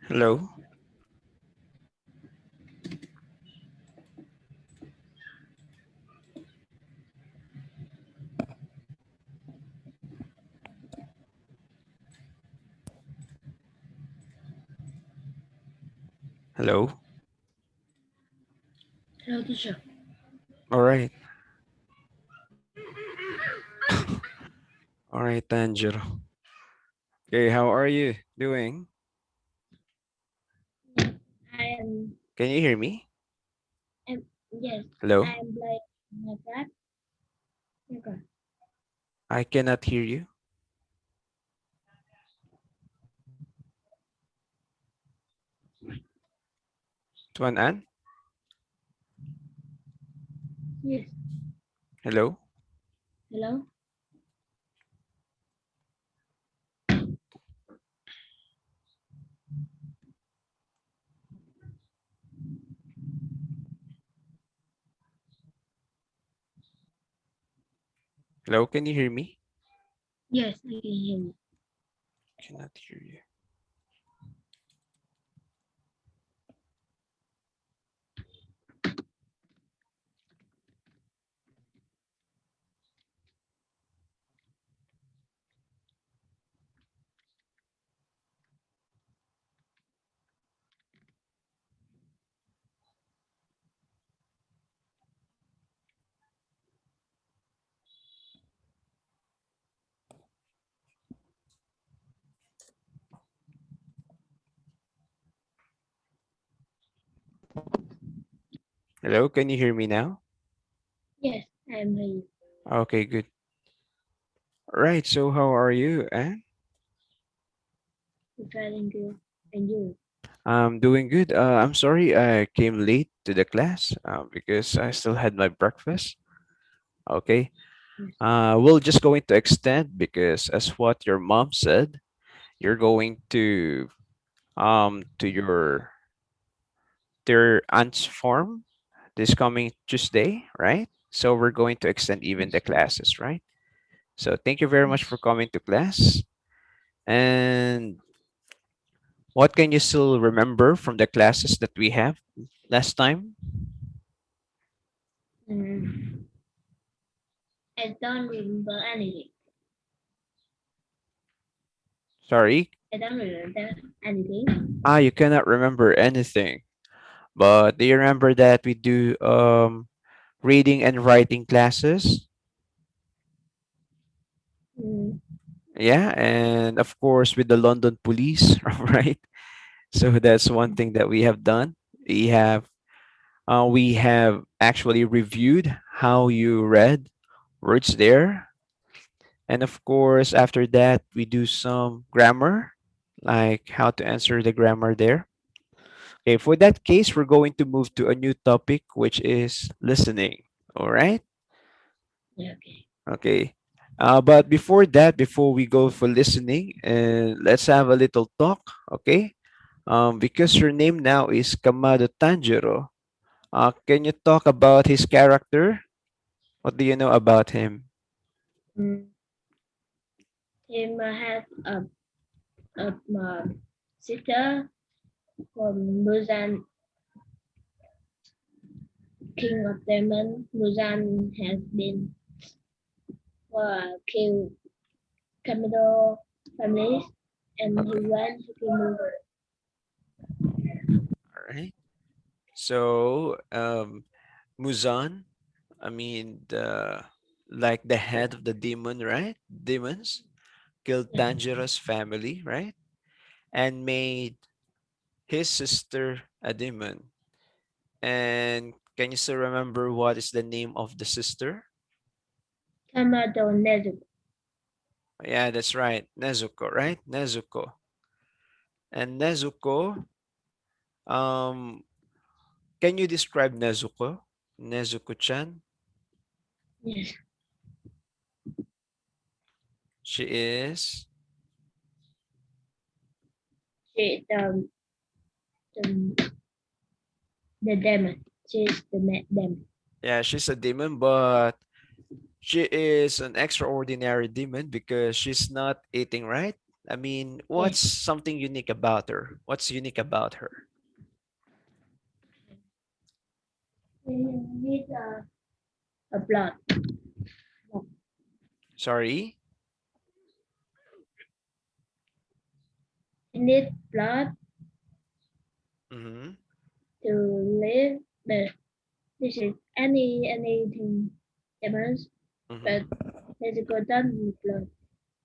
Hello. Hello. Hello, teacher. All right. All right, Tanjiro. Okay, how are you doing? Yes, I am. Can you hear me? Am yes, I Hello. am playing my class. Okay. I cannot hear you. Tuan An? Yes. Hello. Hello. Hello, can you hear me? Yes, I can hear you. Cannot hear you. Hello, can you hear me now? Yes, I am hearing you. Okay, good. All right, so how are you, Anne? I'm trying to and you. I'm doing good. I'm sorry I came late to the class because I still had my breakfast. Okay. Yes. We're just going to extend because as what your mom said, you're going to your aunt's farm this coming Tuesday, right? So we're going to extend even the Yes. classes, right? So thank you very much for Yes. coming to class. And what can you still remember from the classes that we have last time? Mm, I don't remember anything. Sorry. I don't remember anything. You cannot remember anything. But do you remember that we do reading and writing classes? Mm, Yeah, and of course with the London police, right? So that's one thing that we have done. We have we have actually reviewed how you read words there. And of course, after that, we do some grammar, like how to answer the grammar there. Okay, for that case, we're going to move to a new topic, which is listening. All right. yeah, okay. Okay. But before that, before we go for listening, let's have a little talk. Okay. Because your name now is Kamado Tanjiro. Can you talk about his character? What do you know about him? Mm, him has a sister from Busan, king of Demon. Busan has been killed Camino families, and he Okay. went to kill. All right. So, Muzan, I mean, like the head of the demon, right? Demons killed Yeah. Tanjiro's family, right? And made his sister a demon. And can you still remember what is the name of the sister? Camino Nezu. Yeah, that's right. Nezuko, right? Nezuko. And Nezuko, um, can you describe Nezuko? Nezuko-chan? Yes. She is, She the, the demon. She is the demon. yeah, she's a demon, but she is an extraordinary demon because she's not eating, right? I mean, what's Yes. something unique about her? What's unique about her? We need a blood. Sorry? We need blood Mm-hmm. to live. But this is anything happens. But Mm-hmm. let's go down with blood.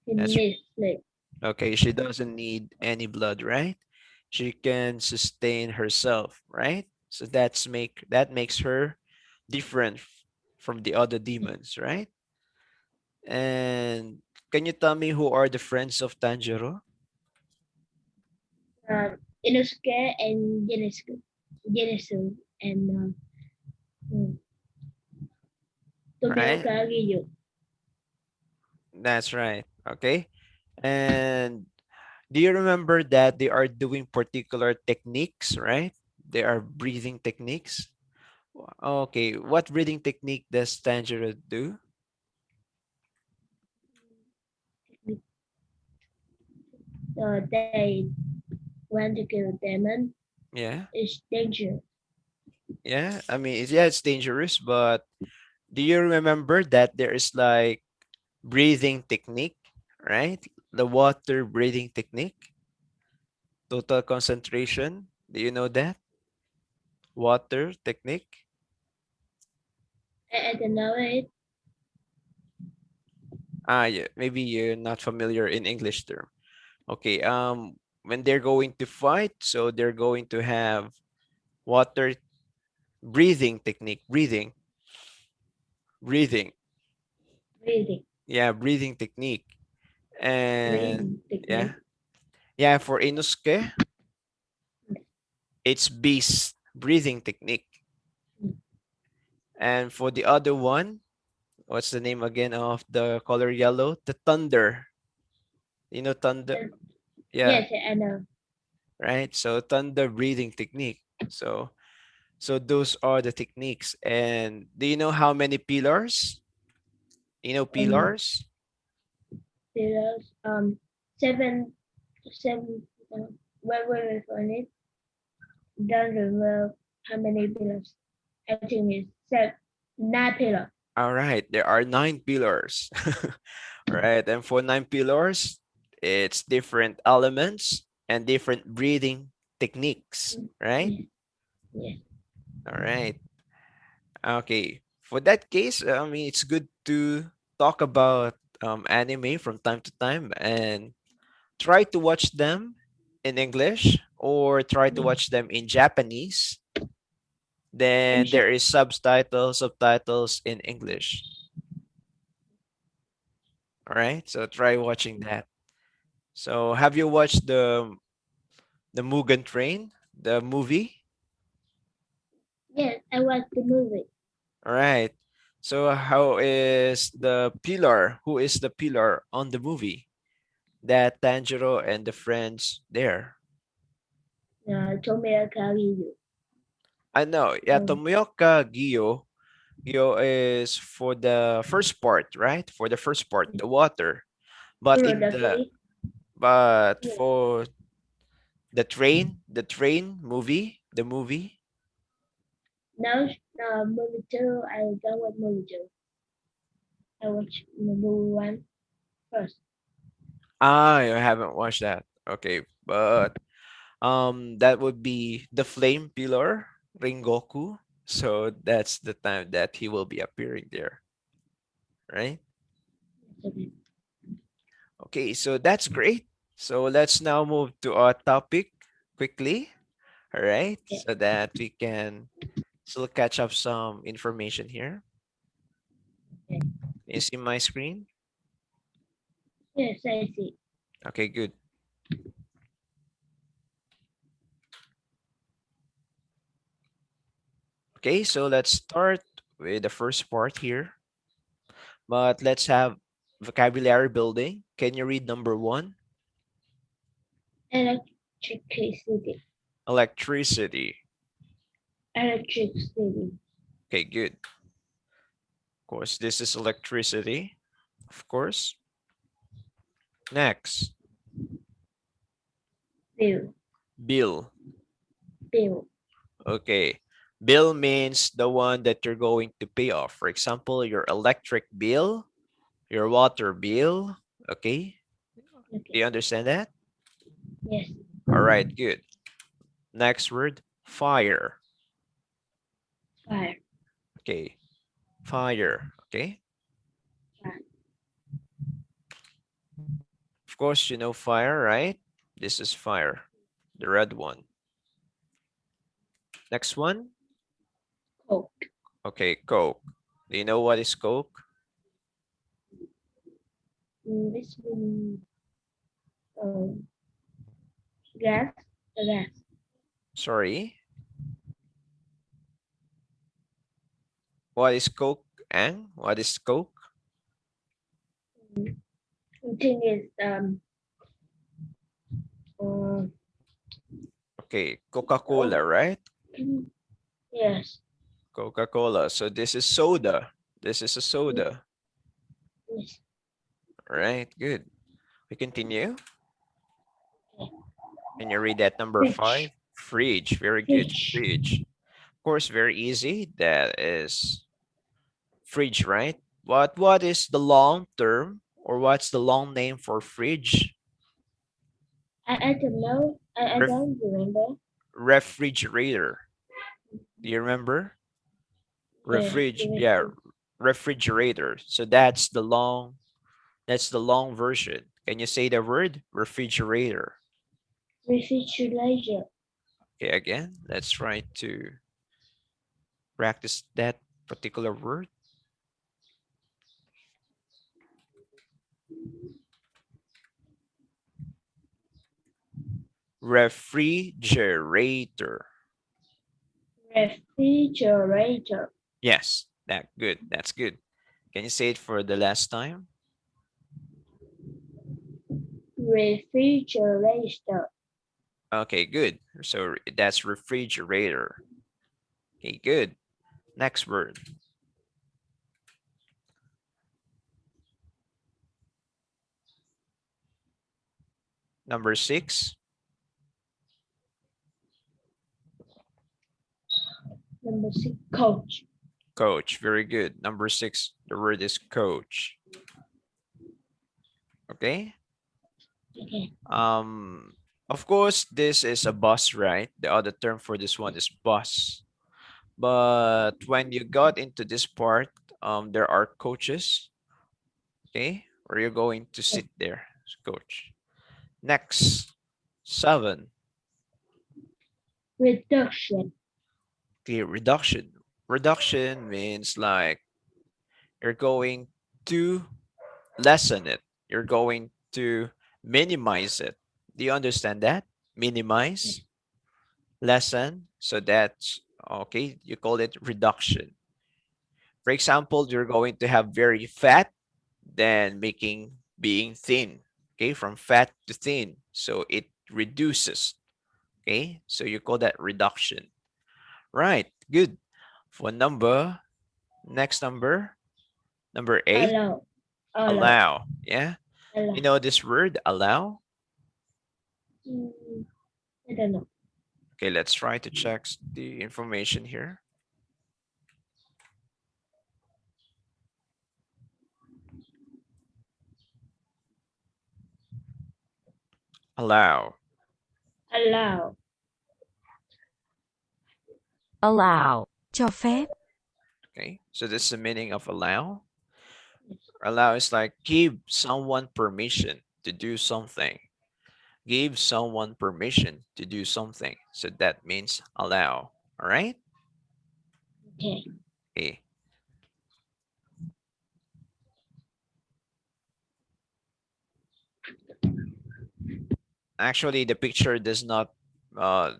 He That's needs live. okay. She doesn't need any blood, right? She can sustain herself, right? So that makes her different from the other demons, right? And can you tell me who are the friends of Tanjiro? Uh, Inosuke and Genesu and mm, Right? Tomioka Ryu. That's right. Okay. And do you remember that they are doing particular techniques, right? They are breathing techniques. Okay, what breathing technique does Tanjiro do? They want to kill demon. Yeah, It's danger. yeah. I mean, yeah, it's dangerous, but do you remember that there is like breathing technique, right? The water breathing technique, total concentration. Do you know that? Water technique? I don't know it. Ah, yeah, maybe you're not familiar in English term. Okay, when they're going to fight, so they're going to have water breathing technique, breathing. Breathing. Yeah, breathing technique. And Breathing yeah, technique. yeah, for Inosuke, it's beast breathing technique. And for the other one, what's the name again of the color yellow? The thunder. You know thunder? Uh, Yeah, yes, I know. right. So thunder breathing technique. So those are the techniques. And do you know how many pillars? You know Um, pillars? there's seven. Where we find it? Don't remember how many pillars. I think it's seven, 9 pillars. All right, there are nine pillars. All right, and for nine pillars, it's different elements and different breathing techniques, right? Yes, yes, All right. Okay. For that case, I mean, it's good to talk about anime from time to time and try to watch them in English or try to yes. watch them in Japanese. In Then shop. there is subtitles in English. All right. So try watching that. So have you watched the Mugen Train, the movie? Yes, I watched the movie. All right. So how is the pillar? Who is the pillar on the movie? That Tanjiro and the friends there. Tomioka Ryu. I know. Yeah, Um, Tomoyoka Gyo. Gyo is for the first part, right? For the first part, the water. But in the Kurodaki. but Yes. for the train movie, the movie. Now, movie two. I don't watch movie two. I watch movie one first. I haven't watched that. Okay, but that would be the flame pillar, Ringoku. So that's the time that he will be appearing there, right? Okay. Okay, so that's great. So let's now move to our topic quickly, all right? Okay. So that we can still catch up some information here. Okay. You see my screen? Yes, I see. Okay, good. Okay, so let's start with the first part here. But let's have vocabulary building. Can you read number one? Electricity. Electricity. Electricity. Okay, good. Of course, this is electricity. Of course. Next. Bill. Bill. Bill. Okay. Bill means the one that you're going to pay off. For example, your electric bill, your water bill. Okay. Do Okay. you understand that? Yes. All right, good. Next word, fire. Fire. Okay. Fire. Okay. Fire. Of course, you know fire, right? This is fire, the red one. Next one. Coke. Okay, Coke. Do you know what is Coke? This means gas. Gas. Sorry. What is Coke, Ang? What is Coke? Mm, I think it's uh, Okay, oh, Coca-Cola, right? yes. Coca-Cola. So this is soda. This is a Yes. soda. Yes. All right, good. We continue. Okay. Can you read that number five? Fridge. Fridge. Very good. Fridge. Fridge. Of course, very easy. That is fridge, right? What is the long term or what's the long name for fridge? I don't know. I Ref, don't remember. refrigerator. Do you remember? Yeah, Refrigerator. refrigerator. So that's the long version. Can you say the word refrigerator? Refrigerator. Okay, again, let's try to practice that particular word. Refrigerator. Refrigerator. Yes, that good. That's good. Can you say it for the last time? Refrigerator. Okay, good. So that's refrigerator. Okay, good. Next word. Number six, Number six. Coach. coach. Very good. Number six, the word is coach. Okay. Okay. Um, of course, this is a bus, right? The other term for this one is bus. But when you got into this part, there are coaches, okay, where you're going to sit there, coach. Next, seven, Reduction. okay, reduction. Reduction means like you're going to lessen it. You're going to minimize it. Do you understand that? Minimize, lessen. So that's okay. You call it reduction. For example, you're going to have very fat, then making being thin. Okay, from fat to thin. So it reduces. Okay, so you call that reduction. Right, good. For number, next number, number eight, Allow. Allow. allow. Yeah, you Allow. know this word, allow? Mm, I don't know. Okay, let's try to check the information here. Allow. Allow. Allow, cho phép. Okay, so this is the meaning of allow. Allow is like give someone permission to do something. Give someone permission to do something. So that means allow. All right. Okay. Okay. Actually, the picture does not Allow.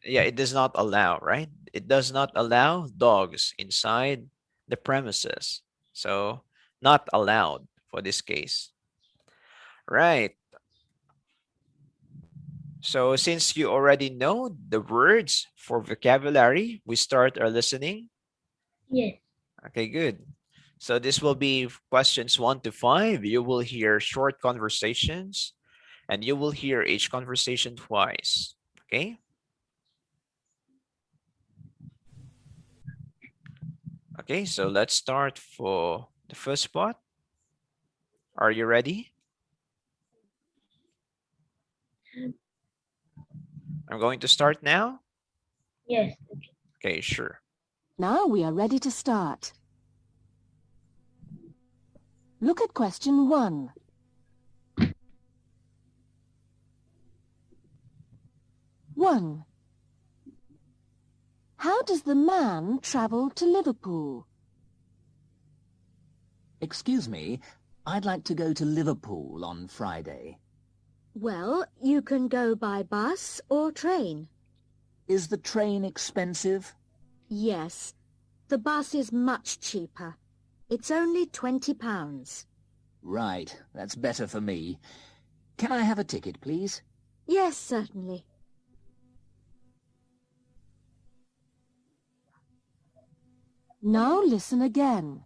yeah, it does not allow, right? It does not allow dogs inside the premises. So not allowed for this case. Right. So since you already know the words for vocabulary, we start our listening. Yes. Okay, good. So this will be questions 1 to 5. You will hear short conversations and you will hear each conversation twice. Okay? Okay, so let's start for the first spot. Are you ready? I'm going to start now. Yes. Okay, sure. Now we are ready to start. Look at question 1. 1. How does the man travel to Liverpool? Excuse me, I'd like to go to Liverpool on Friday. Well, you can go by bus or train. Is the train expensive? Yes, the bus is much cheaper. It's only £20. Right, that's better for me. Can I have a ticket, please? Yes, certainly. Now listen again.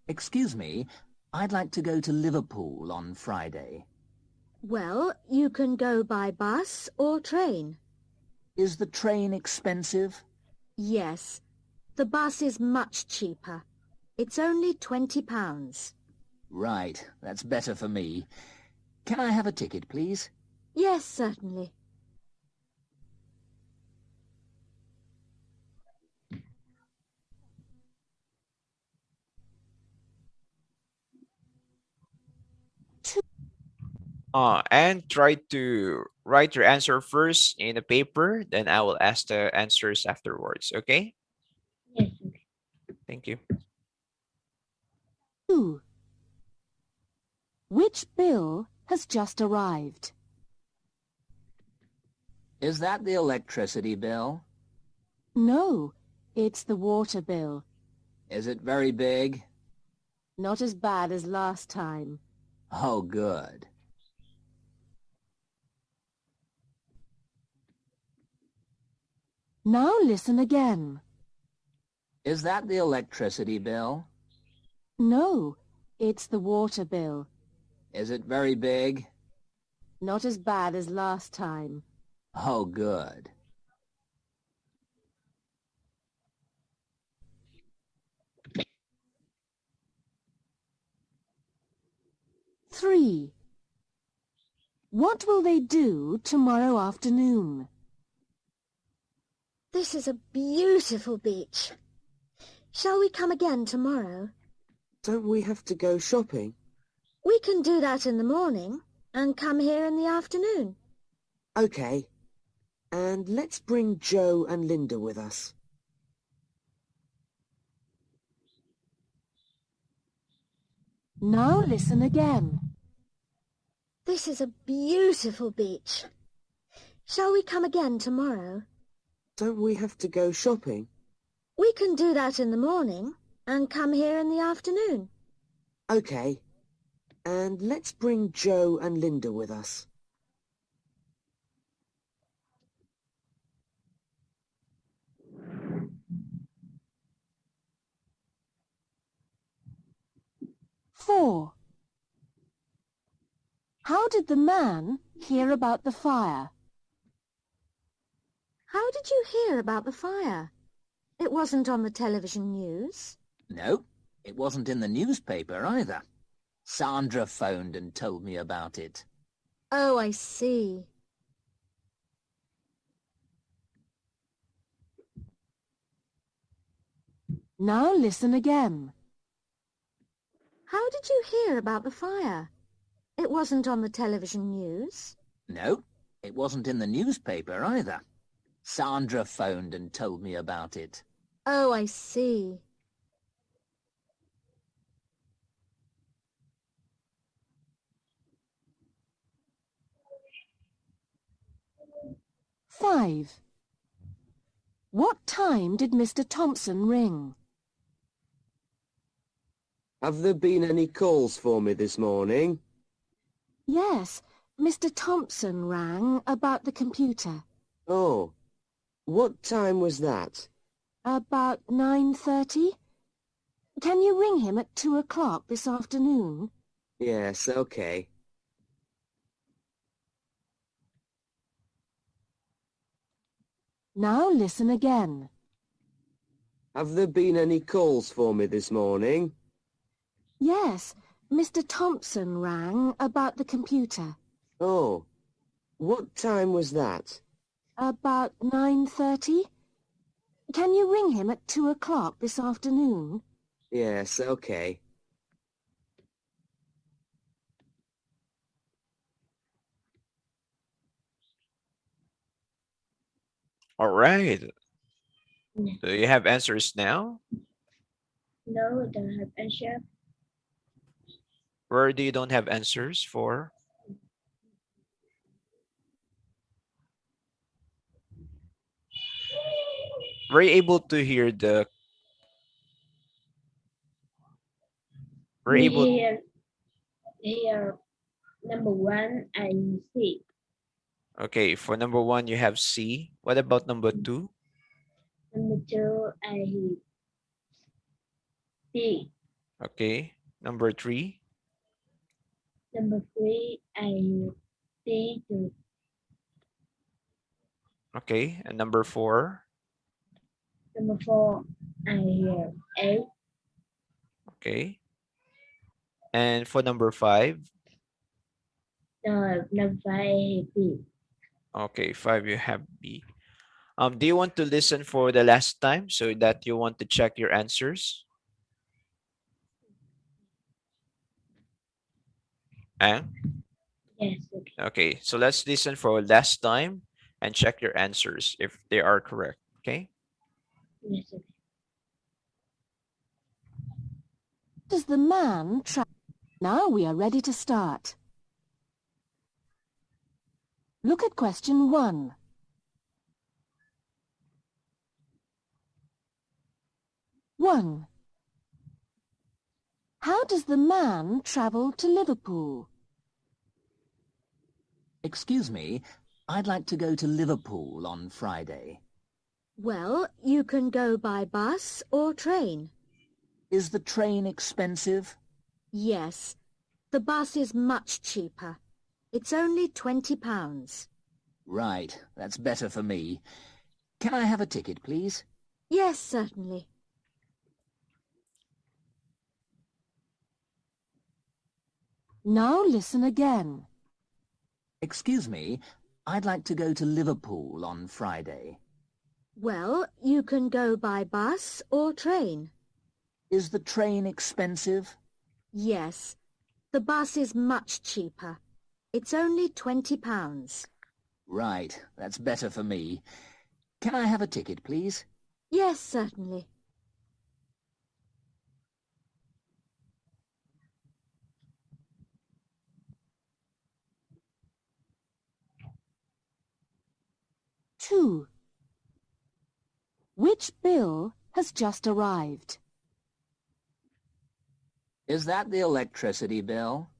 Excuse me, I'd like to go to Liverpool on Friday. Well, you can go by bus or train. Is the train expensive? Yes, the bus is much cheaper. It's only £20. Right, that's better for me. Can I have a ticket, please? Yes, certainly. And try to write your answer first in a paper, then I will ask the answers afterwards, okay? Yes. Okay. Thank you. 2. Which bill has just arrived? Is that the electricity bill? No, it's the water bill. Is it very big? Not as bad as last time. Oh, good. Now listen again. Is that the electricity bill? No, it's the water bill. Is it very big? Not as bad as last time. Oh, good. Three. What will they do tomorrow afternoon? This is a beautiful beach. Shall we come again tomorrow? Don't we have to go shopping? We can do that in the morning and come here in the afternoon. Okay. And let's bring Joe and Linda with us. Now listen again. This is a beautiful beach. Shall we come again tomorrow? Don't we have to go shopping? We can do that in the morning and come here in the afternoon. Okay. And let's bring Joe and Linda with us. Four. How did the man hear about the fire? How did you hear about the fire? It wasn't on the television news. No, it wasn't in the newspaper either. Sandra phoned and told me about it. Oh, I see. Now listen again. How did you hear about the fire? It wasn't on the television news. No, it wasn't in the newspaper either. Sandra phoned and told me about it. Oh, I see. Five. What time did Mr. Thompson ring? Have there been any calls for me this morning? Yes, Mr. Thompson rang about the computer. Oh. What time was that? About 9:30. Can you ring him at 2 o'clock this afternoon? Yes, okay. Now listen again. Have there been any calls for me this morning? Yes, Mr. Thompson rang about the computer. Oh, what time was that? About 9:30. Can you ring him at 2 o'clock this afternoon? Yes, okay. All right. No, Do you have answers now? no, don't have answer. Where do you don't have answers for? Were you able to hear the? Were you We able? here number one I see. Okay, for number one you have C. What about number two? Number two I see. Okay, number three. Number three I see too. Okay, and number four. Number four I A. Okay, and for number five. No, number five B. Okay, five you have B. Do you want to listen for the last time so that you want to check your answers? Eh? Yes, okay. Okay, so let's listen for last time and check your answers if they are correct. Okay. Yes, okay. Does the man travel? Now we are ready to start. Look at question 1. 1. How does the man travel to Liverpool? Excuse me, I'd like to go to Liverpool on Friday. Well, you can go by bus or train. Is the train expensive? Yes, the bus is much cheaper. It's only £20. Right, that's better for me. Can I have a ticket, please? Yes, certainly. Now listen again. Excuse me, I'd like to go to Liverpool on Friday. Well, you can go by bus or train. Is the train expensive? Yes, the bus is much cheaper. It's only £20. Right, that's better for me. Can I have a ticket, please? Yes, certainly. Two. Which bill has just arrived? Is that the electricity bill?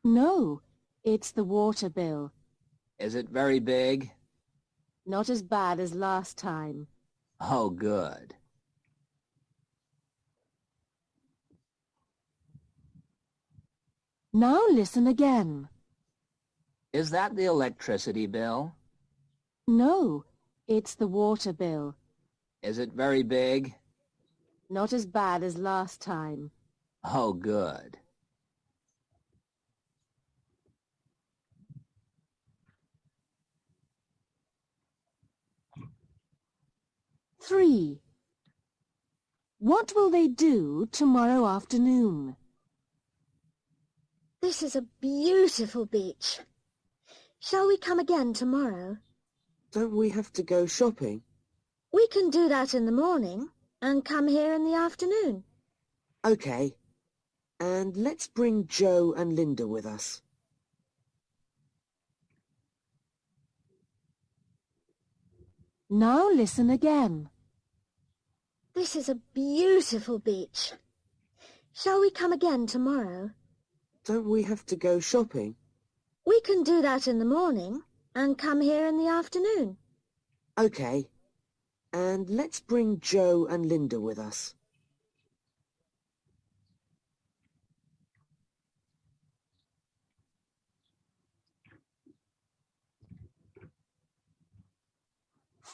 No, it's the water bill. Is it very big? Not as bad as last time. Oh, good. Now listen again. Is that the electricity bill? No, it's the water bill. Is it very big? Not as bad as last time. Oh, good. Three. What will they do tomorrow afternoon? This is a beautiful beach. Shall we come again tomorrow? Don't we have to go shopping? We can do that in the morning and come here in the afternoon. Okay. And let's bring Joe and Linda with us. Now listen again. This is a beautiful beach. Shall we come again tomorrow? Don't we have to go shopping? We can do that in the morning and come here in the afternoon. Okay. And let's bring Joe and Linda with us.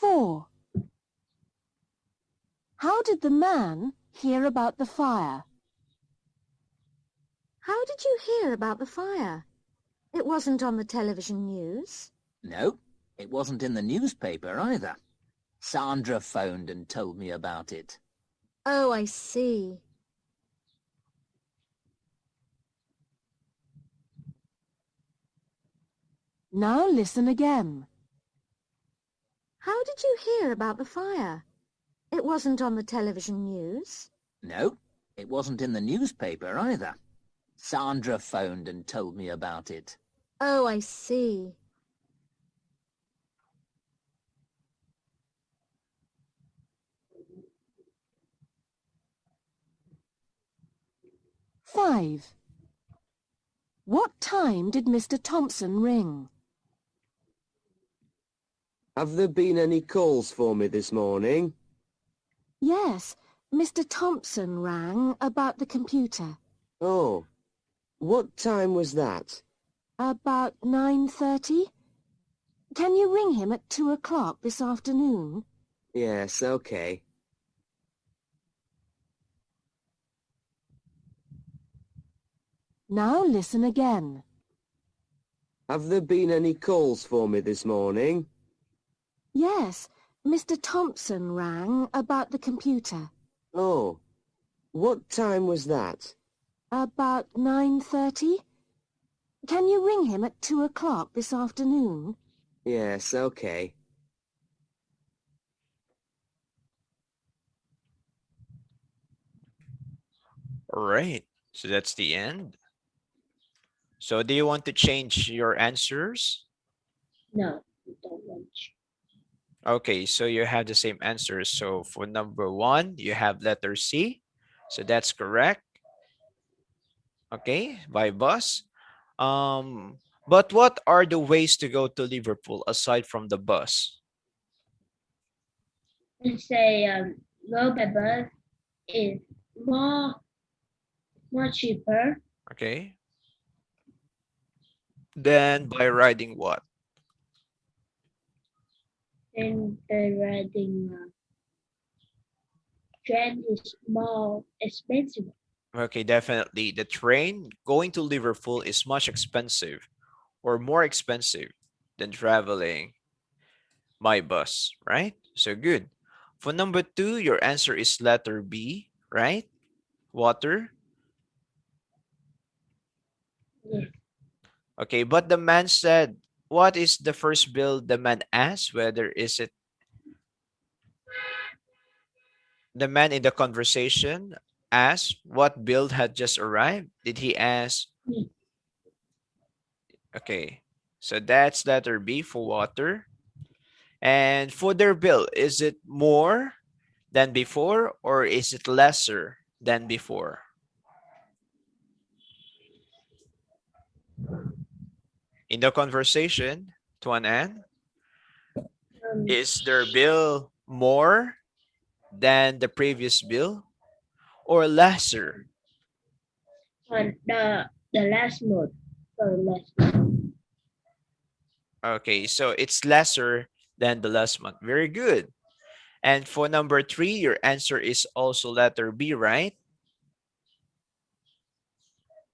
4. How did the man hear about the fire? How did you hear about the fire? It wasn't on the television news. No, it wasn't in the newspaper either. Sandra phoned and told me about it. Oh, I see. Now listen again. How did you hear about the fire? It wasn't on the television news. No, it wasn't in the newspaper either. Sandra phoned and told me about it. Oh, I see. Five. What time did Mr. Thompson ring? Have there been any calls for me this morning? Yes, Mr. Thompson rang about the computer. Oh, what time was that? About 9:30. Can you ring him at 2 o'clock this afternoon? Yes, okay. Now listen again. Have there been any calls for me this morning? Yes, Mr. Thompson rang about the computer. Oh, what time was that? About 9:30. Can you ring him at 2 o'clock this afternoon? Yes, okay. All right. So that's the end. So do you want to change your answers? No, we don't want to. Okay, so you have the same answers. So for number 1, you have letter C. So that's correct. Okay, by bus. But what are the ways to go to Liverpool aside from the bus? Let's say go by bus is more cheaper Okay. Then by riding what? than the riding train is more expensive. Okay, definitely. The train going to Liverpool is much expensive or more expensive than traveling by bus, right? So good. For number 2, your answer is letter B, right? Water. Yes. Okay, but the man said, what is the first bill the man asked? Whether is it the man in the conversation asked what bill had just arrived? Did he ask? Yes. Okay, so that's letter B for water. And for their bill, is it more than before or is it lesser than before? In the conversation, Tuan Ann, Um, is their bill more than the previous bill or lesser? on the last month for last month. Okay, so it's lesser than the last month. Very good. And for number 3, your answer is also letter B, right?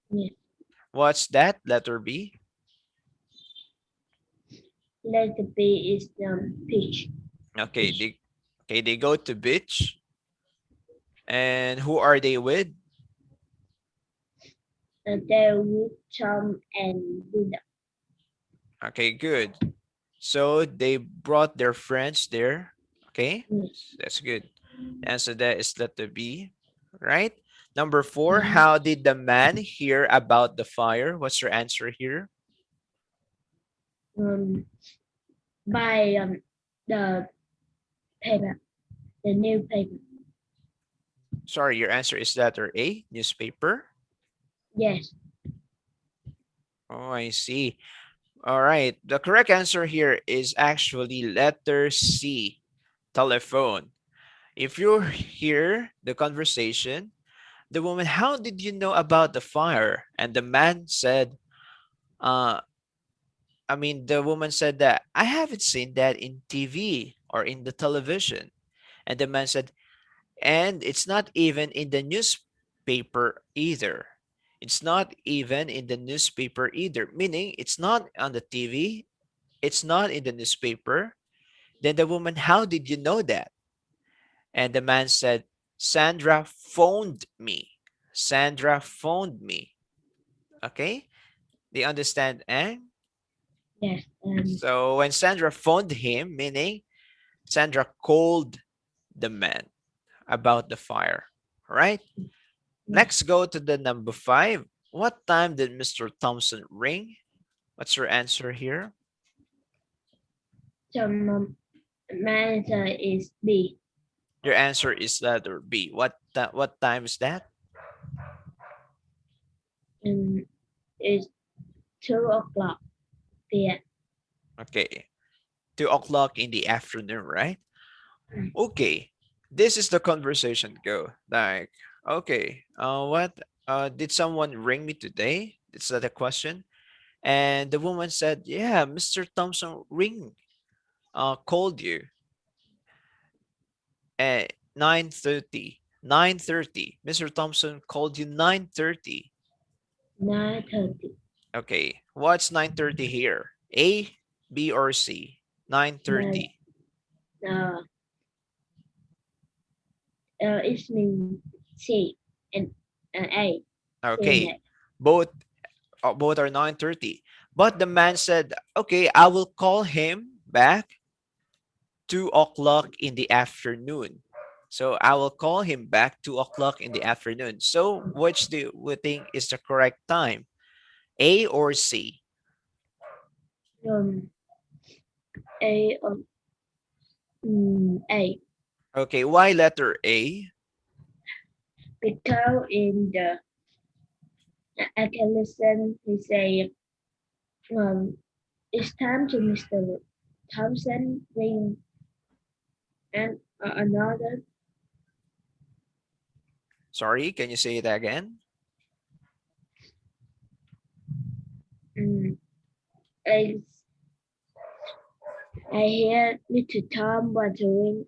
Yes. What's that, letter B? Letter B is peach. Okay, they go to beach. And who are they with? There with Tom and Buddha. Okay, good. So they brought their friends there. Okay, Yes. that's good. Answer that is letter B, right? Number 4, Mhm. how did the man hear about the fire? What's your answer here? Um, by the paper, the newspaper. Sorry, your answer is letter A, newspaper. Yes. Oh, I see. All right. The correct answer here is actually letter C, telephone. If you hear the conversation, the woman, how did you know about the fire? And the man said, the woman said that I haven't seen that in TV or in the television. And the man said, and it's not even in the newspaper either. It's not even in the newspaper either, meaning it's not on the TV, it's not in the newspaper. Then the woman, how did you know that? And the man said, Sandra phoned me. Sandra phoned me. Okay? Do you understand, eh? Yes. So when Sandra phoned him, meaning Sandra called the man about the fire. All right? Next, go to the number 5. What time did Mr. Thompson ring? What's your answer here? So my answer is B. Your answer is letter B. What time is that? It's 2 o'clock p.m. Okay, 2 o'clock in the afternoon, right? Mm. Okay, this is the conversation go. Like, okay, what? Did someone ring me today? Is that a question? And the woman said, yeah, Mr. Thompson called you at 9:30. 9:30. Mr. Thompson called you 9:30. 9:30. Okay, what's 9:30 here? A, B, or C? 9:30. Uh, it means C and A. C and Okay, A. both both are 9:30. But the man said, okay, I will call him back 2 o'clock in the afternoon. So I will call him back 2 o'clock in the afternoon. So which do we think is the correct time? A or C? Um, A. A. Okay, why letter A? Because in the I can listen. He say, it's time to Mr. Thompson ring and another. Sorry, can you say it again? Um, I, I hear Mr. Tom want to ring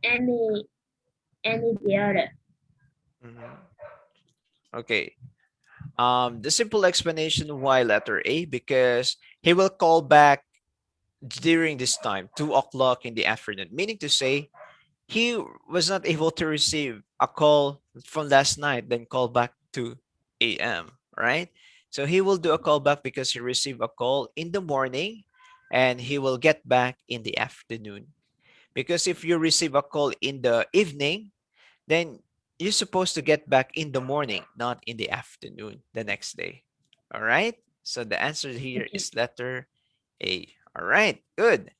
any the other. Mhm. Okay. The simple explanation why letter A, because he will call back during this time, 2 o'clock in the afternoon, meaning to say he was not able to receive a call from last night, then call back 2 a.m. Right? So he will do a call back because he received a call in the morning and he will get back in the afternoon. Because if you receive a call in the evening, then you're supposed to get back in the morning, not in the afternoon the next day. All right. So the answer here Okay. is letter A. All right. Good.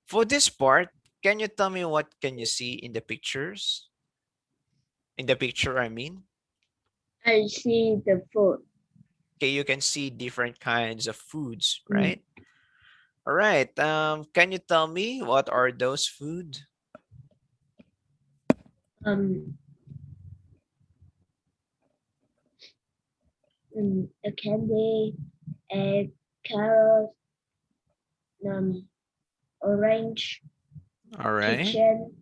For this part, can you tell me what can you see in the pictures? In the picture, I mean. I see the food. Okay, you can see different kinds of foods, Mm, right? All right. Can you tell me what are those food? Um, a candy, a carrot, um, orange, All right. kitchen,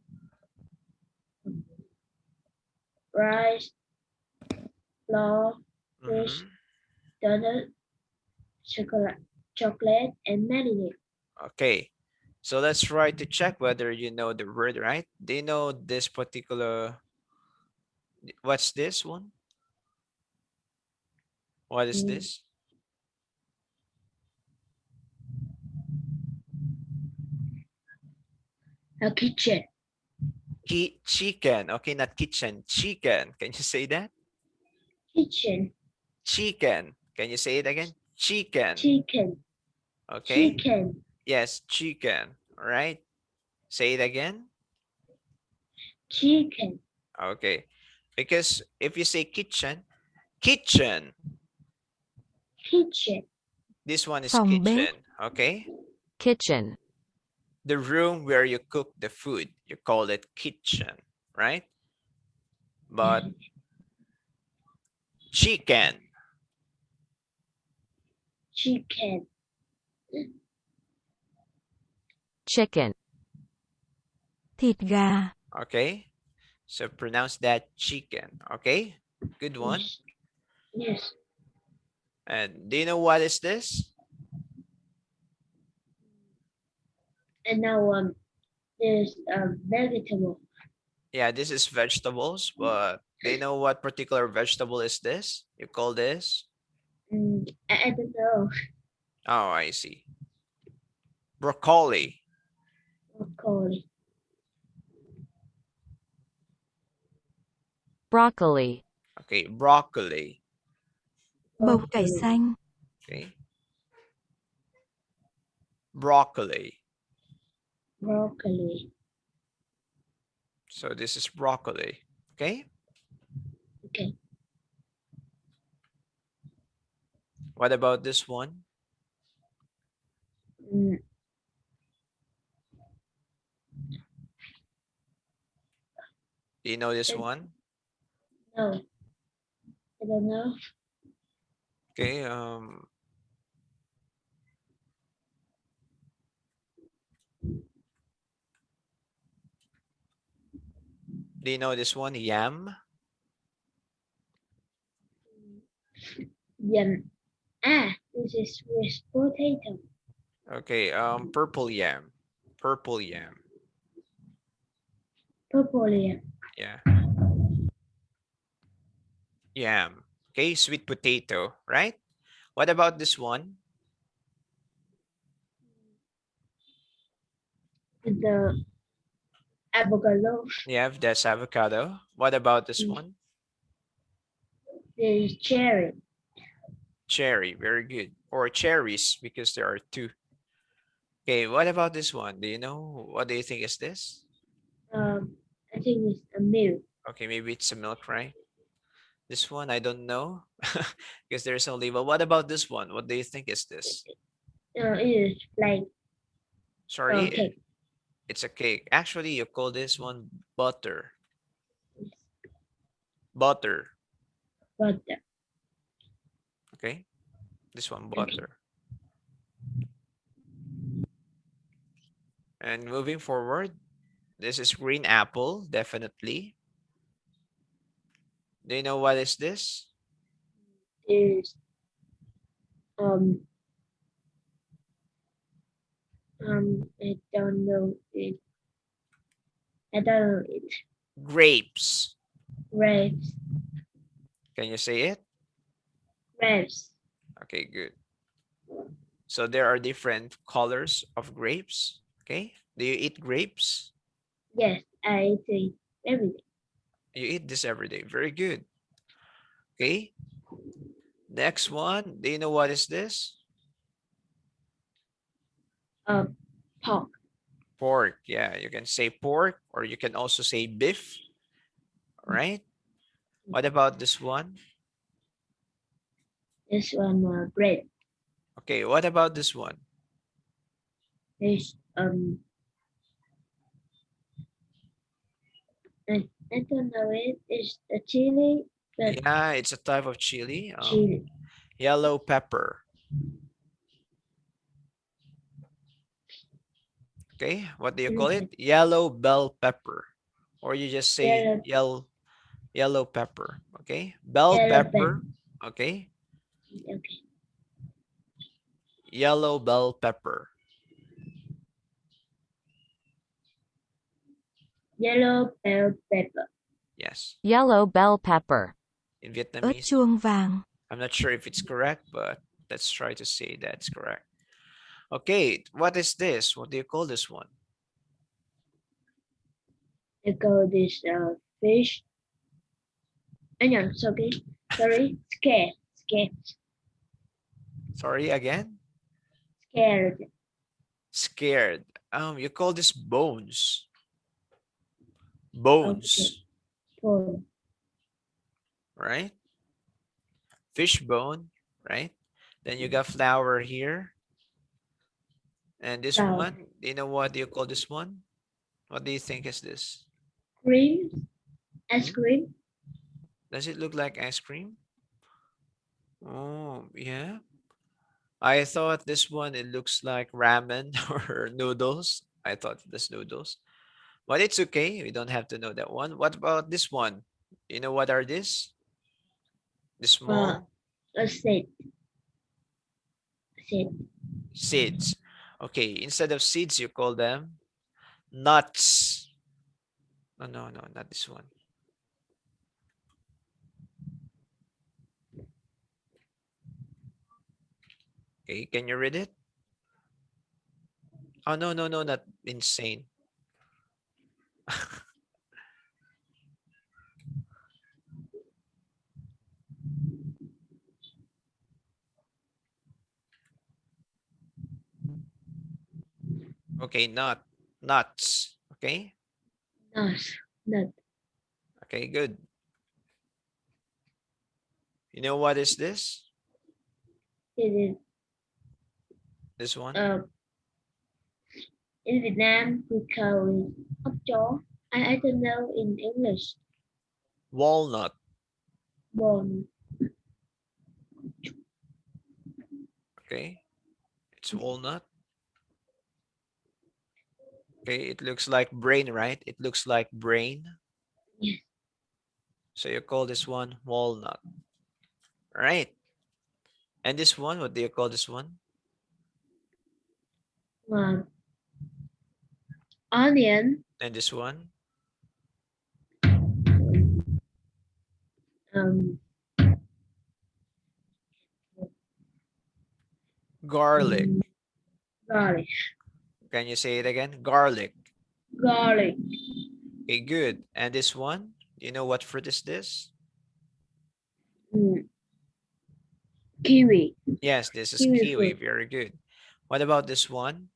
rice, flour, fish, Mm-hmm. donut, chocolate, and marinade. Okay. So let's try to check whether you know the word, right? Do you know this particular, what's this one? What is Mm, this? a kitchen, Chicken. Okay, not kitchen. Chicken. Can you say that? kitchen, Chicken. Can you say it again? Chicken. chicken, Okay. chicken, Yes, chicken. All right. Say it again. chicken, Okay. Because if you say kitchen, kitchen, kitchen, this one is Phòng bếp, kitchen. Okay. kitchen. The room where you cook the food, you call it kitchen, right? But and chicken, chicken, Chicken. Thịt gà. Okay, so pronounce that chicken. Okay, good one. Yes. Yes. And do you know what is this? And now there's a vegetable. Yeah, this is vegetables, but do you know what particular vegetable is this? You call this? I don't know. Oh, I see. Broccoli. Broccoli. Broccoli. Okay, broccoli. Bông cải Broccoli. xanh. Okay, broccoli. Broccoli. So this is broccoli. Okay, Okay. what about this one? Mm, Do you know this It- one? no. I don't know. Okay, do you know this one? Yam. Yum. This is with potato. Okay, purple yam. Purple yam. Purple yam. Yeah, yam. Okay, sweet potato, right? What about this one? The avocado. Yeah, that's avocado. What about this Mm. one? There's cherry. Cherry, very good. Or cherries, because there are two. Okay, what about this one? Do you know? What do you think is this? I think it's a milk. Okay, maybe it's a milk, right? This one, I don't know. Because there's no label. What about this one? What do you think is this? It is like Sorry, cake. it's a cake. Actually, you call this one butter. Butter. Butter. Okay, this one Okay. butter. And moving forward, this is green apple, definitely. Do you know what is this? Is um I don't know it. I don't know it. Grapes. Grapes. Can you say it? Grapes. Okay, good. So there are different colors of grapes. Okay. Do you eat grapes? Yes, I eat it every day. You eat this every day. Very good. Okay. Next one. Do you know what is this? Pork. Pork. Yeah, you can say pork or you can also say beef. All right. What about this one? This one bread. Okay. What about this one? This I don't know it. It's a chili, but Yeah, it's a type of chili. chili. Yellow pepper. Okay. What do you call it? Yellow bell pepper. Or you just say Yellow, yellow pepper. Okay. Bell yellow pepper. pen. Okay. Okay. Yellow bell pepper. Yellow bell pepper. Yes. Yellow bell pepper. In Ớt Vietnamese, chuông vàng. I'm not sure if it's correct, but let's try to say that's correct. Okay, what is this? What do you call this one? They call this fish. No, sorry, scared, Sorry again? scared. Scared. You call this bones. Okay, Bones, bone. right? Fish bone, right? Then you got flour here. And this Flour. one, do you know what do you call this one? What do you think is this? Cream, ice Hmm? cream. Does it look like ice cream? Oh, yeah. I thought this one, it looks like ramen or noodles. I thought this noodles, But it's okay. We don't have to know that one. What about this one? You know what are this? The small A seed. Seed. seeds. Okay, instead of seeds, you call them nuts. No, no, no, not this one. Okay, can you read it? Oh, no, no, no, not insane. Okay, nuts. Okay, Nuts. Nut. okay, good. You know what is this? It is This one? in Vietnam we call it ốc chó. I don't know in English. Walnut. Bone. Okay, it's walnut. Okay, it looks like brain, right? It looks like brain. Yes. So you call this one walnut. Right. And this one, what do you call this one? Onion. And this one? Um. Garlic. Garlic. Can you say it again? Garlic. Garlic. Okay, good. And this one? Do you know what fruit is this? Kiwi. Yes, this is Kiwi kiwi. fruit. Very good. What about this one?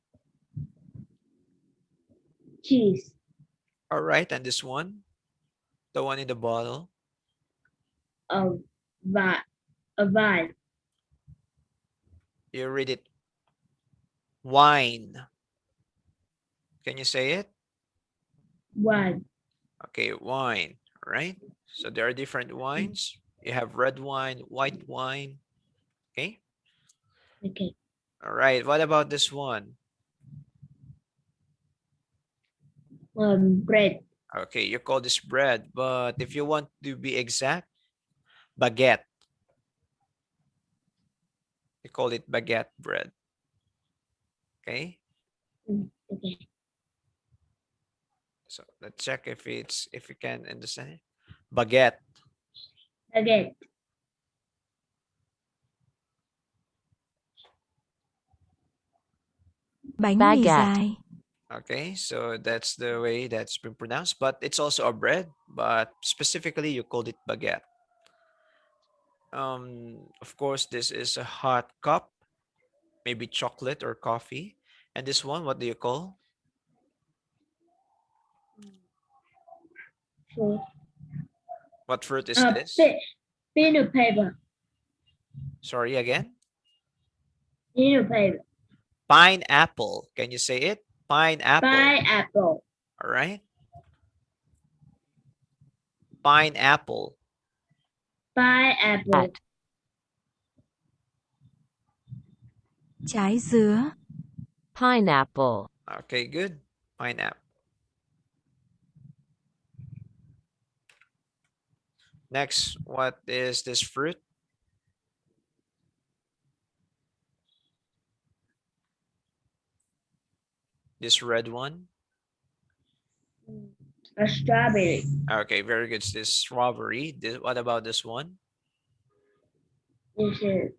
Cheese. All right. And this one? The one in the bottle? Vine. A vine. You read it. Wine. Can you say it? Wine. Okay, wine. All right. So there are different wines. You have red wine, white wine. Okay. Okay. All right. What about this one? Bread. Okay, you call this bread, but if you want to be exact, baguette. You call it baguette bread. Okay. Okay. So let's check if you can understand it. Baguette. Again. Bánh mì dài. Okay, so that's the way that's been pronounced, but it's also a bread, but specifically you called it baguette. Of course, this is a hot cup, maybe chocolate or coffee. And this one, what do you call? Fruit. What fruit is this? Peanut paper. Sorry again? Peanut paper. Pineapple. Can you say it? Pineapple. Pineapple. All right. Pineapple. Pineapple. Trái dứa. Pineapple. Okay, good. Pineapple. Next, what is this fruit? This red one? A strawberry. Okay, very good. It's this strawberry. What about this one? This is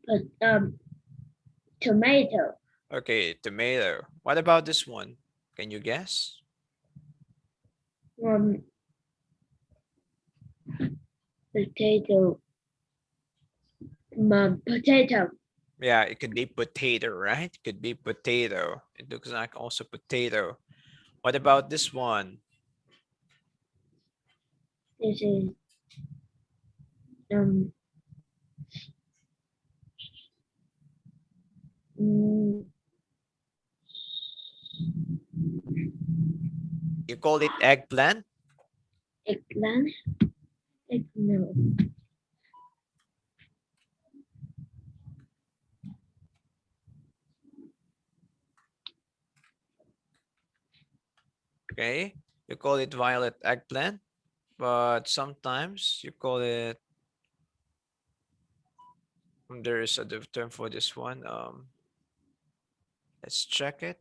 tomato. Okay, tomato. What about this one? Can you guess? Potato. Potato. Yeah, it could be potato, right? It could be potato. It looks like also potato. What about this one? This is You call it eggplant? eggplant. No. Okay. You call it violet eggplant, but sometimes you call it, there is a term for this one. Let's check it.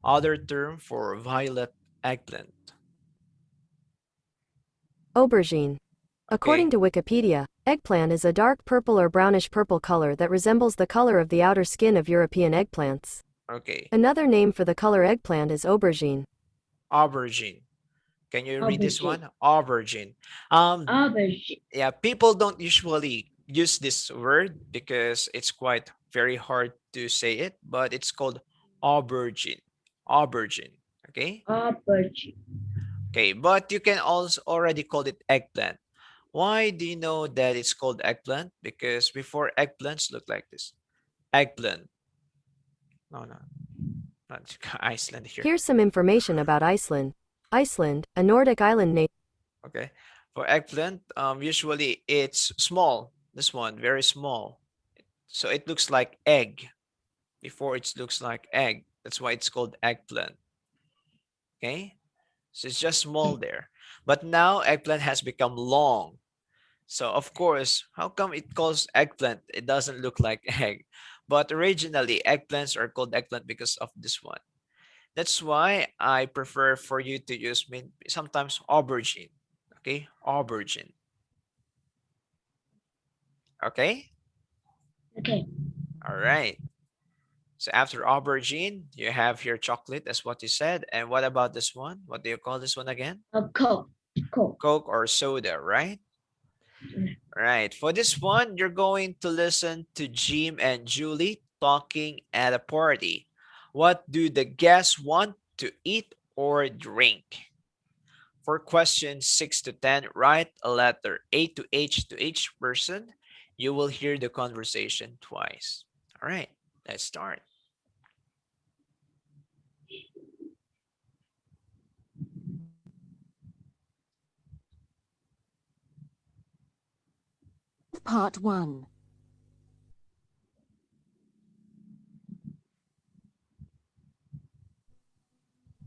Other term for violet eggplant. Aubergine. According Okay. to Wikipedia, eggplant is a dark purple or brownish purple color that resembles the color of the outer skin of European eggplants. Okay. Another name for the color eggplant is aubergine. Aubergine. Can you read this Aubergine. one? Aubergine. Aubergine. Yeah, people don't usually use this word because it's quite very hard to say it, but it's called aubergine. Aubergine. Okay. Aubergine. Okay, but you can also already call it eggplant. Why do you know that it's called eggplant? Because before eggplants look like this. Eggplant. No, no, not Iceland here. Here's some information about Iceland. Iceland, a Nordic island nation. Okay. For eggplant, usually it's small. This one, very small. So it looks like egg. Before it looks like egg. That's why it's called eggplant. Okay. So it's just small there. But now eggplant has become long. So of course, how come it calls eggplant? It doesn't look like egg. But originally, eggplants are called eggplant because of this one. That's why I prefer for you to use sometimes aubergine. Okay, aubergine. Okay, Okay. all right. So after aubergine, you have here chocolate, as what you said. And what about this one? What do you call this one again? Coke. Coke. Coke or soda, right? Right. For this one, you're going to listen to Jim and Julie talking at a party. What do the guests want to eat or drink? For questions 6 to 10, write a letter A to H to each person. You will hear the conversation twice. All right, let's start. Part 1.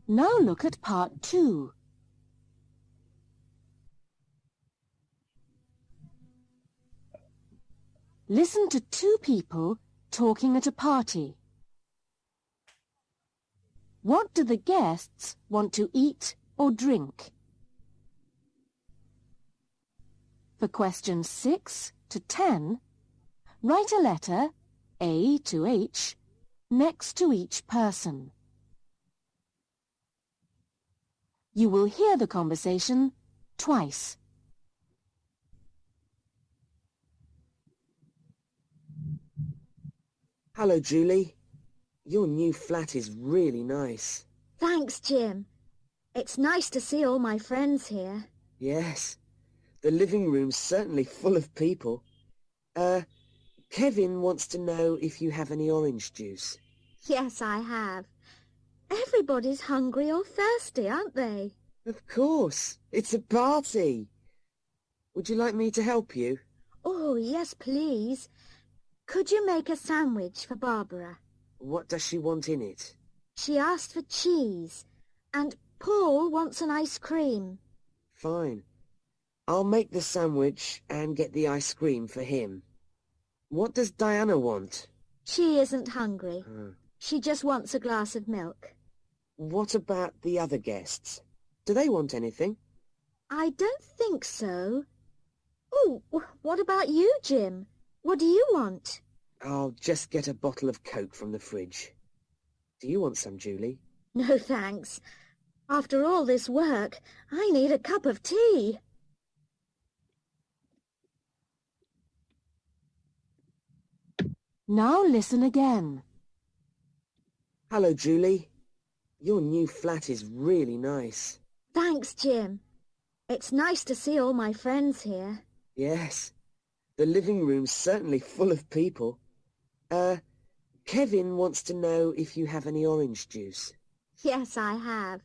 Now look at Part 2. Listen to two people talking at a party. What do the guests want to eat or drink? For questions 6 to 10, write a letter, A to H, next to each person. You will hear the conversation twice. Hello, Julie. Your new flat is really nice. Thanks, Jim. It's nice to see all my friends here. Yes. The living room's certainly full of people. Kevin wants to know if you have any orange juice. Yes, I have. Everybody's hungry or thirsty, aren't they? Of course. It's a party. Would you like me to help you? Oh, yes, please. Could you make a sandwich for Barbara? What does she want in it? She asked for cheese, and Paul wants an ice cream. Fine. I'll make the sandwich and get the ice cream for him. What does Diana want? She isn't hungry. Uh, She just wants a glass of milk. what about the other guests? Do they want anything? I don't think so. Oh, what about you, Jim? What do you want? I'll just get a bottle of Coke from the fridge. Do you want some, Julie? No, thanks. After all this work, I need a cup of tea. Now listen again. Hello, Julie. Your new flat is really nice. Thanks, Jim. It's nice to see all my friends here. Yes. The living room's certainly full of people. Kevin wants to know if you have any orange juice. Yes, I have.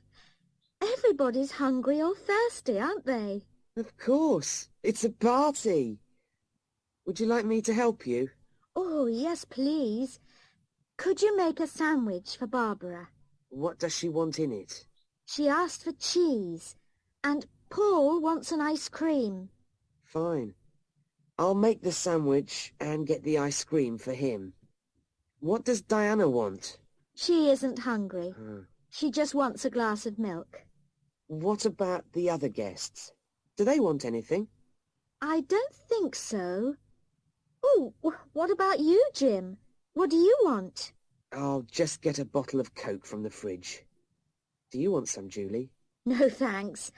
Everybody's hungry or thirsty, aren't they? Of course. It's a party. Would you like me to help you? Oh, yes, please. Could you make a sandwich for Barbara? What does she want in it? She asked for cheese, and Paul wants an ice cream. Fine. I'll make the sandwich and get the ice cream for him. What does Diana want? She isn't hungry. Hmm. She just wants a glass of milk. What about the other guests? Do they want anything? I don't think so. Oh, what about you, Jim? What do you want? I'll just get a bottle of Coke from the fridge. Do you want some, Julie? No, thanks.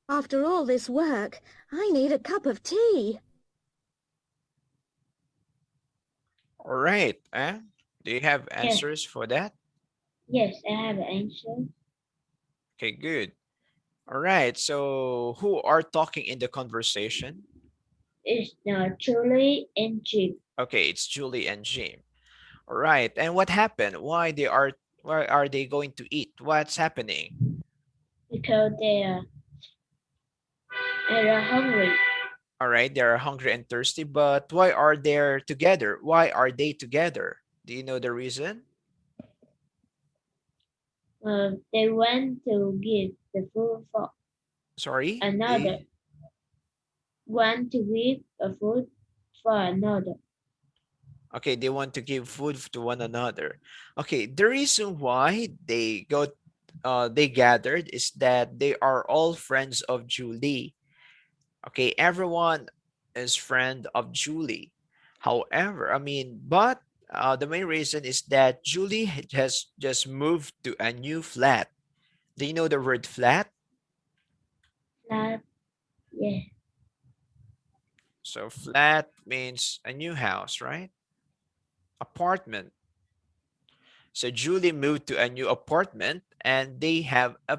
After all this work, I need a cup of tea. All right. Do you have Yes. answers for that? Yes, I have an answer. Okay, good. All right. So who are talking in the conversation? It's Julie and Jim Okay, it's Julie and Jim. All right. And what happened? Why are they going to eat? What's happening? because they are hungry. All right, they are hungry and thirsty, but why are they together? Why are they together? Do you know the reason? They want to give the food for Sorry? another. Want to give a food for another. Okay, they want to give food to one another. Okay, the reason why they gathered is that they are all friends of Julie. Okay, everyone is friend of Julie. However, but the main reason is that Julie has just moved to a new flat. Do you know the word flat? Flat, yeah, So flat means a new house, right? Apartment. So Julie moved to a new apartment and they have a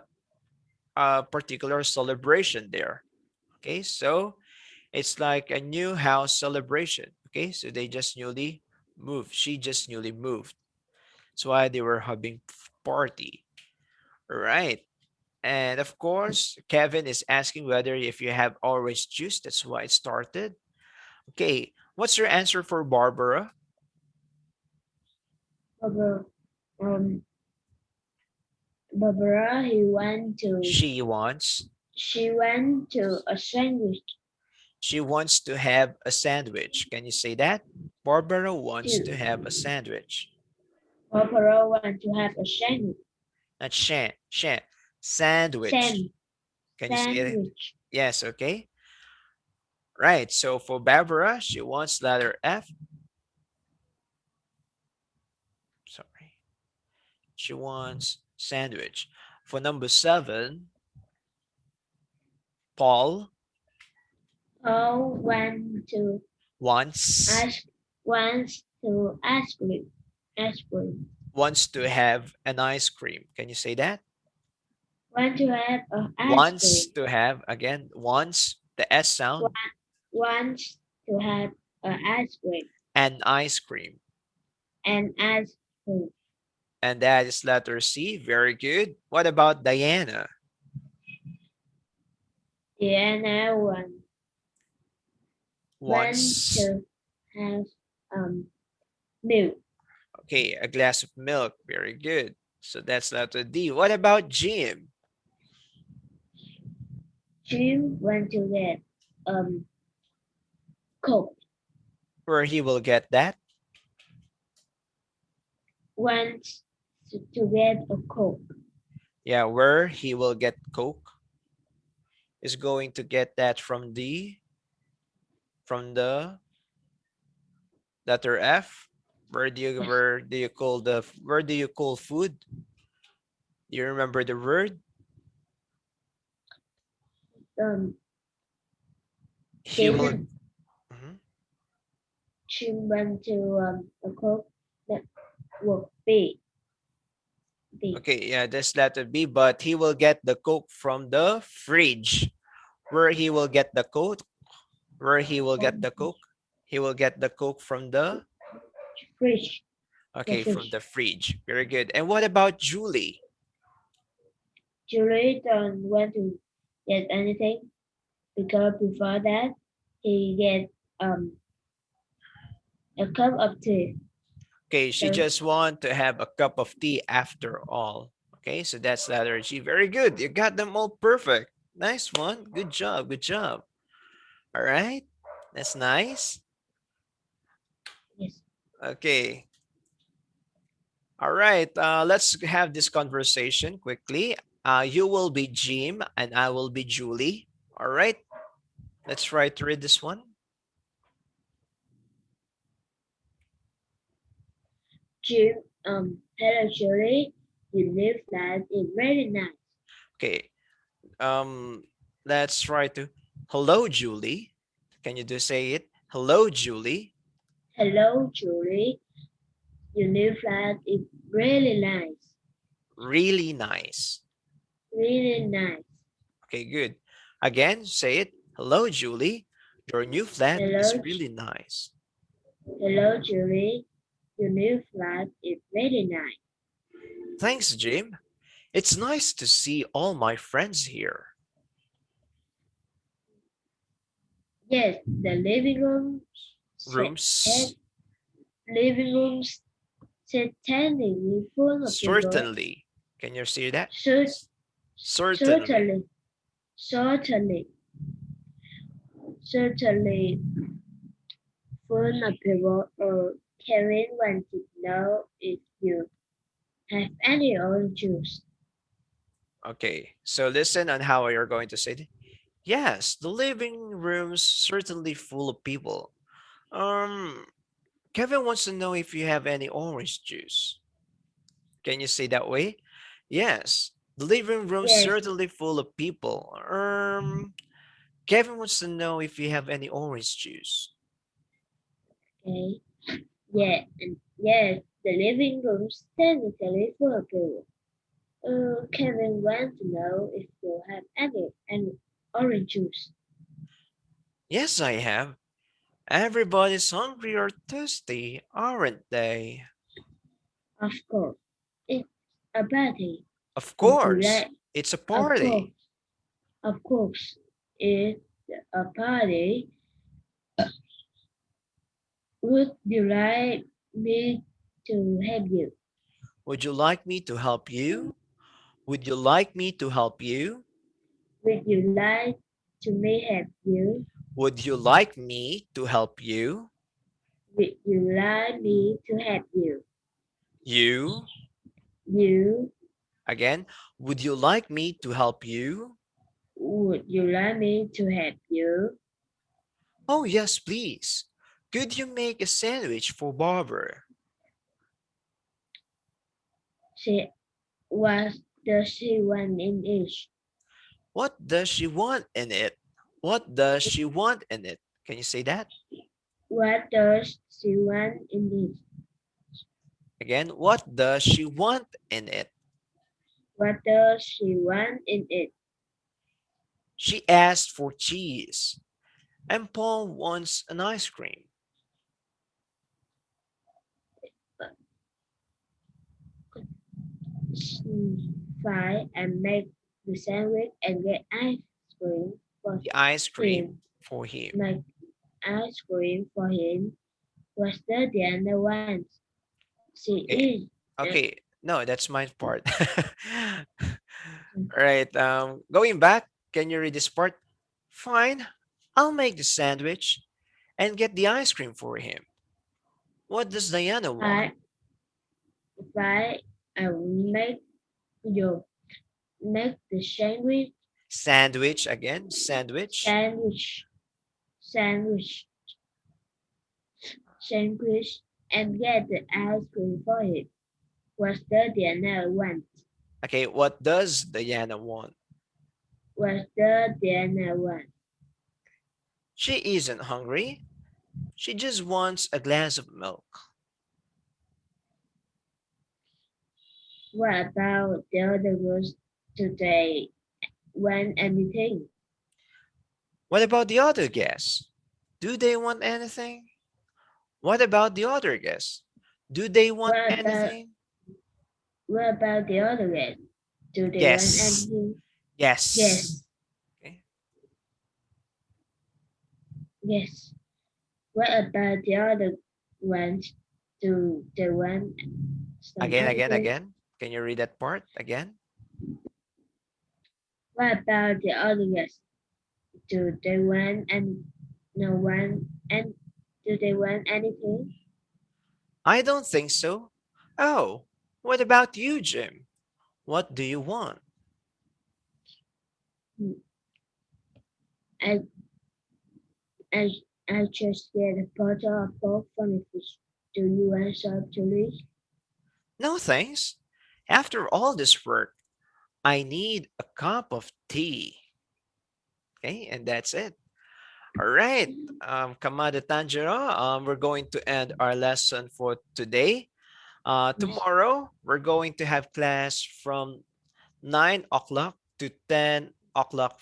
particular celebration there. Okay, so it's like a new house celebration. Okay, so they just newly moved. She just newly moved. That's why they were having party. Right. And of course, Kevin is asking whether if you have orange juice. That's why it started. Okay. What's your answer for Barbara? Barbara, um, Barbara, She wants. she went to a sandwich She wants to have a sandwich. Can you say that? Barbara wants to too. have a sandwich. Barbara want to have a sandwich. Not shan. Sandwich. Sand, Can you say it? sandwich. Yes, okay. Right. So for Barbara, she wants letter F. Sorry. She wants sandwich. For number 7, Paul Paul want to wants ask wants to ice cream. Ice cream. wants to have an ice cream. Can you say that? Want to have a ice Wants cream. to have, again, wants, the S sound, Wants to have a ice cream. an ice cream. And ice cream. And that is letter C. Very good. What about Diana? Diana wants Wants, to have milk. okay, a glass of milk. Very good. So that's letter D. What about Jim? Jim want to get Coke. Where he will get that? Wants to get a Coke. Yeah, where he will get Coke is going to get that from the letter F. Where do you call food? Do you remember the word? Um, He will. Jim Mhm. went to a Coke that will be. Okay, yeah, that's letter B, but he will get the Coke from the fridge. Where he will get the Coke? Where he will get the Coke? He will get the Coke from the, Fridge. okay, The from fridge. the fridge. Very good. And what about Julie? Julie don't want to get anything because before that he get a cup of tea. Okay, she So just want to have a cup of tea after all. Okay, so that's letter G. Very good. You got them all perfect. Nice one. Good job. Good job. All right. That's nice. Yes. Okay. All right. Let's have this conversation quickly. You will be Jim and I will be Julie. All right. Let's try to read this one. Jim, hello Julie. Your new flat is very nice. Okay. Um, let's try to. Hello, Julie. Can you do say it? Hello, Julie. Hello Julie. Your new flat is really nice. Really nice. Really nice. Okay, good. Again, say it. Hello, Julie. Your new flat is Hello, really nice. hello Julie. Your new flat is very nice. Thanks, Jim. It's nice to see all my friends here. Yes, the living room set, Rooms, living room certainly full of people. certainly. Can you see that? Cer- Certainly. certainly, certainly, certainly full of people. Kevin wanted to know if you have any orange juice. Okay, so listen on how you're going to say it. Yes, the living room's certainly full of people. Um, Kevin wants to know if you have any orange juice. Can you say that way? Yes, the living room's Yes, certainly full of people. Kevin wants to know if you have any orange juice. okay. Yeah, and yes, the living room is technically full of people. Kevin wants to know if you have any orange juice. Yes, I have. Everybody's hungry or thirsty, aren't they? Of course, it's a party. Of Would you course, like? it's a Of course, party. of course, it's a party. Would you like me to help you? Would you like me to help you? Would you like me to help you? Would you like to me help you? Would you like me to help you? Would you like me to help you? You? You Again, would you like me to help you? would you like me to help you? Oh, yes, please. Could you make a sandwich for Barbara? She what does she want in each? What does she want in it? What does she want in it? Can you say that? What does she want in each? Again, what does she want in it? What does she want in it? She asked for cheese, and Paul wants an ice cream. Fry and make the sandwich and get ice cream for The ice cream him. for him. Make ice cream for him. What's the other one? She Okay. is. uh, Okay. No, that's my part. All right. Going back, can you read this part? Fine. I'll make the sandwich and get the ice cream for him. What does Diana want? I fry and make you make the Sandwich again. Sandwich. sandwich sandwich sandwich and get the ice cream for him. What's the other one? Okay. What does Diana want? What's the other one? She isn't hungry. She just wants a glass of milk. What about the other girls today? Want anything? What about the other guests? Do they want anything? What about the other guests? Do they want What about anything? what about the other girls? Do they want Yes. anything? Yes, Yes. Okay. yes. What about the other ones? Do they want some Again, again, anything? again. Can you read that part again? What about the other guests? Do they want and no one and do they want anything? I don't think so. Oh, what about you, Jim? What do you want? Hmm, I I I just get a bottle of pork from the fish. Do you want some to eat? No thanks. After all this work, I need a cup of tea. Okay, and that's it. All right, Kamada Tanjiro, we're going to end our lesson for today. Yes, Tomorrow, we're going to have class from 9 o'clock to 10 o'clock,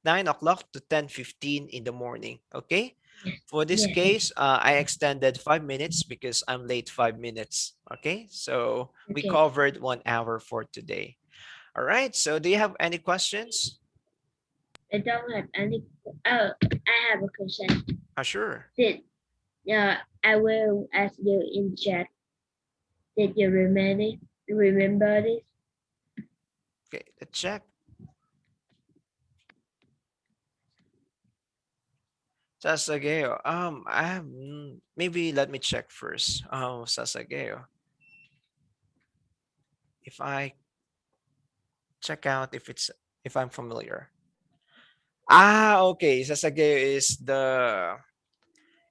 9 o'clock to 10:15 in the morning. Okay. yes, For this yes. case, I extended 5 minutes because I'm late 5 minutes. Okay. So we Okay. covered 1 hour for today. All right. So do you have any questions? I don't have any. Oh, I have a question. Sure. Did I will ask you in chat. Did you remember this? Okay. Let's check. Sasageo. Maybe let me check first. Sasageo. If I check out if I'm familiar. Okay. Sasageo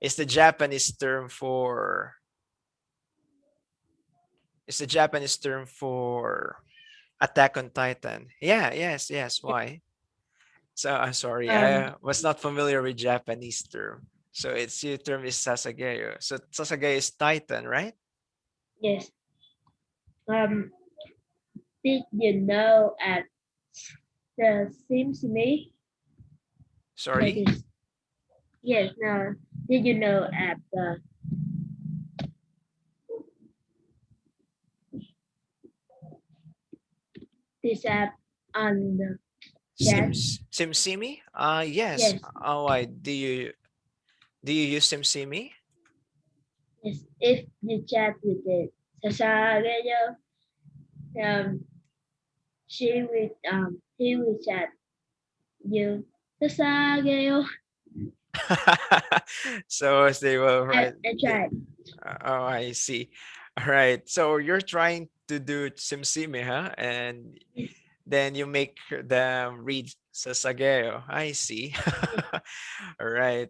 is the Japanese term for Attack on Titan. Yeah, yes, yes. Why? So I'm sorry, Um, I was not familiar with Japanese term. So its your term is Sasageo. So Sasageo is Titan, right? yes. Um, did you know at the Simsimi that Sorry. is yes. No. Did you know at this app on the chat? SimSimi? Yes. Yes, Oh, why do you use SimSimi? yes. If you chat with the Sasagaya, um, he will chat you Sasagaya. So as they will right. I tried. Oh, I see. All right. So you're trying to do SimSimi, huh? And Yes, then you make them read Sasageo. I see. yes, All right.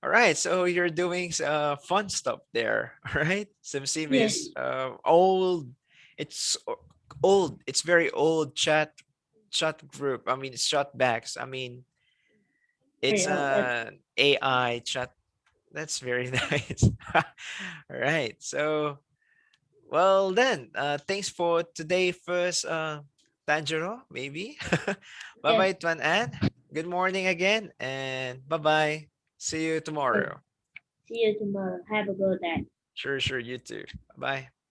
All right. So you're doing fun stuff there. All right. SimSimi yes. is old. It's old. It's very old chat group. I mean, it's chat backs. I mean, it's Very old. an AI chat. That's very nice. All right. So, well then, thanks for today first, Tanjiro, maybe. Bye Yes. bye, Tuan An. Good morning again, and bye bye. See you Yes. tomorrow. See you tomorrow. Have a good day. Sure, sure. You too. Bye bye.